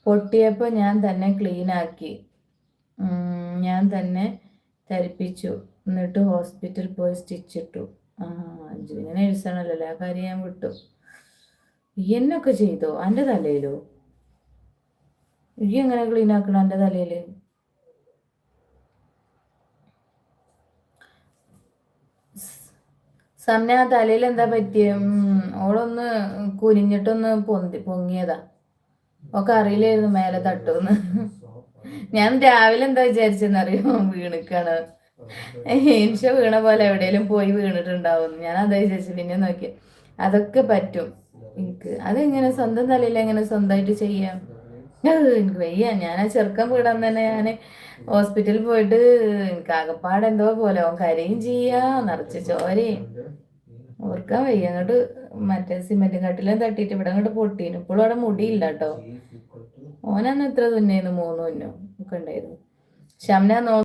പൊട്ടിയപ്പോൾ ഞാൻ തന്നെ ക്ലീൻ ആക്കി, ഞാൻ തന്നെ ധരിപ്പിച്ചു, എന്നിട്ട് ഹോസ്പിറ്റലിൽ പോയി സ്റ്റിച്ചിട്ടു. അഞ്ജുവിനെ നേഴ്സാണല്ലോ, ആ കാര്യം ഞാൻ വിട്ടു. എന്നൊക്കെ ചെയ്തോ എൻ്റെ തലയിലോ? ഈ എങ്ങനെ ക്ലീൻ ആക്കണം എൻ്റെ തലയില്? സമ്ന തലയിൽ എന്താ പറ്റിയ? ഓളൊന്ന് കുനിഞ്ഞിട്ടൊന്ന് പൊങ്ങിയതാ. ഒക്കെ അറിയില്ലായിരുന്നു മേലെ തട്ടുന്ന്. ഞാൻ രാവിലെ എന്താ വിചാരിച്ചെന്നറിയോ? വീണിക്കാണ്, ഇൻഷ വീണ പോലെ എവിടെയെങ്കിലും പോയി വീണിട്ടുണ്ടാവും. ഞാൻ അതാ വിചാരിച്ചു. പിന്നെ നോക്കി അതൊക്കെ പറ്റും എനിക്ക്. അതെങ്ങനെ സ്വന്തം തലയിൽ എങ്ങനെ സ്വന്തമായിട്ട് ചെയ്യാം? എനിക്ക് വയ്യ. ഞാൻ ആ ചെറുക്കൻ വീടാൻ തന്നെ ഞാൻ ഹോസ്പിറ്റലിൽ പോയിട്ട് എനിക്ക് ആകപ്പാട് എന്തോ പോലെ. അവൻ കരയും ചെയ്യാ, നിറച്ച് ചോരയും, ഓർക്കാൻ വയ്യ. അങ്ങോട്ട് മറ്റേ സിമെന്റ് കട്ടിലും തട്ടിയിട്ട് ഇവിടെ അങ്ങോട്ട് പൊട്ടീനു. ഇപ്പോഴും അവിടെ മുടിയില്ല കേട്ടോ. ഓനന്ന് എത്ര തുന്നേന്ന്? 3 തുന്നോ ഒക്കെ ഉണ്ടായിരുന്നു. ഷംന